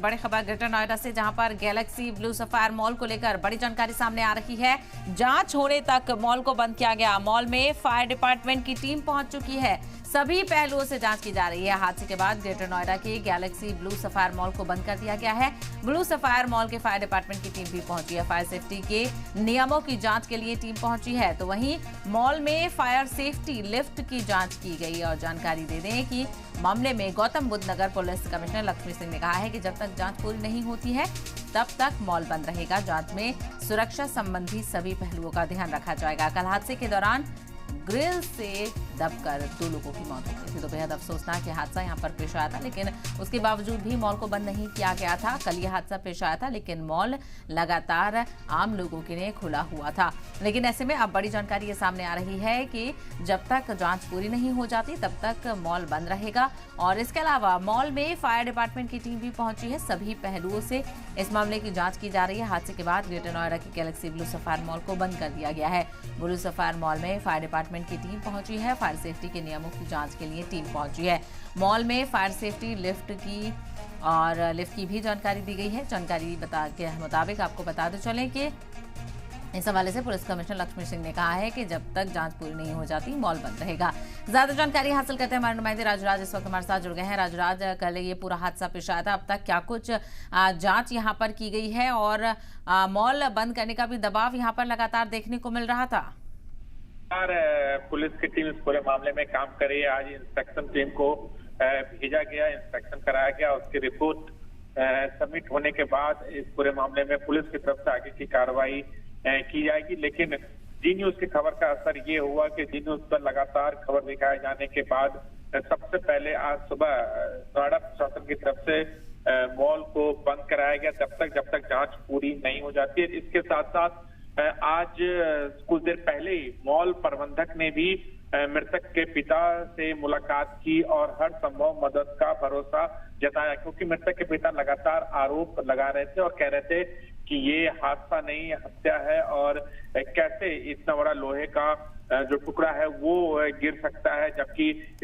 बड़ी खबर ग्रेटर नोएडा से, जहां पर गैलेक्सी ब्लू सफायर मॉल को लेकर बड़ी जानकारी सामने आ रही है। जांच होने तक मॉल को बंद किया गया। मॉल में फायर डिपार्टमेंट की टीम पहुंच चुकी है। सभी पहलुओं से जांच की जा रही है। हादसे के बाद ग्रेटर नोएडा के गैलेक्सी ब्लू सफायर मॉल को बंद कर दिया गया है। ब्लू सफायर मॉल के फायर डिपार्टमेंट की टीम भी पहुंची है। फायर सेफ्टी के नियमों की जांच के लिए टीम पहुंची है। तो वहीं मॉल में फायर सेफ्टी लिफ्ट की जांच की गई। और जानकारी दे दें कि मामले में गौतम बुद्ध नगर पुलिस कमिश्नर लक्ष्मी सिंह ने कहा है कि जब तक जांच पूरी नहीं होती है तब तक मॉल बंद रहेगा। जांच में सुरक्षा संबंधी सभी पहलुओं का ध्यान रखा जाएगा। कल हादसे के दौरान ग्रिल से दबकर 2 लोगों की मौत हो गई थी। तो बेहद अफसोसनाक यह हादसा यहां पर पेश आया था, लेकिन उसके बावजूद भी मॉल को बंद नहीं किया गया था। कल यह हादसा पेश आया था, लेकिन मॉल लगातार आम लोगों के लिए खुला हुआ था। लेकिन ऐसे में अब बड़ी जानकारी ये सामने आ रही है कि जब तक जांच पूरी नहीं हो जाती तब तक मॉल बंद रहेगा। और इसके अलावा मॉल में फायर डिपार्टमेंट की टीम भी पहुंची है। सभी पहलुओं से इस मामले की जांच की जा रही है। हादसे के बाद ग्रेटर नोएडा की गैलेक्सी ब्लू सफायर मॉल को बंद कर दिया गया है। ब्लू सफायर मॉल में फायर डिपार्टमेंट की टीम पहुंची है। फायर सेफ्टी के नियमों की जांच के लिए टीम पहुंची है। मॉल में फायर सेफ्टी लिफ्ट की भी जानकारी दी गई है। जानकारी के मुताबिक आपको बताते चलें कि इस हवाले से पुलिस कमिश्नर लक्ष्मी सिंह ने कहा है कि जब तक जांच पूरी नहीं हो जाती मॉल बंद रहेगा। ज्यादा जानकारी हासिल करते हैं हमारे नुमाइंदे राजराज इस वक्त हमारे साथ जुड़ गए हैं। राजराज, कल ये पूरा हादसा पेश आया था, अब तक क्या कुछ जांच यहां पर की गई है और मॉल बंद करने का भी दबाव यहां पर लगातार देखने को मिल रहा था? पुलिस की टीम इस पूरे मामले में काम कर रही है। आज इंस्पेक्शन टीम को भेजा गया, इंस्पेक्शन कराया गया। उसकी रिपोर्ट सबमिट होने के बाद इस पूरे मामले में पुलिस की तरफ से आगे की कार्रवाई की जाएगी। लेकिन जी न्यूज की खबर का असर ये हुआ कि जी न्यूज पर लगातार खबर दिखाए जाने के बाद सबसे पहले आज सुबह नोएडा प्रशासन की तरफ से मॉल को बंद कराया गया जब तक जांच पूरी नहीं हो जाती है। इसके साथ साथ आज कुछ देर पहले ही मॉल प्रबंधक ने भी मृतक के पिता से मुलाकात की और हर संभव मदद का भरोसा जताया, क्योंकि मृतक के पिता लगातार आरोप लगा रहे थे और कह रहे थे कि ये हादसा नहीं, हत्या है और कैसे इतना बड़ा लोहे का जो टुकड़ा है वो गिर सकता है, जबकि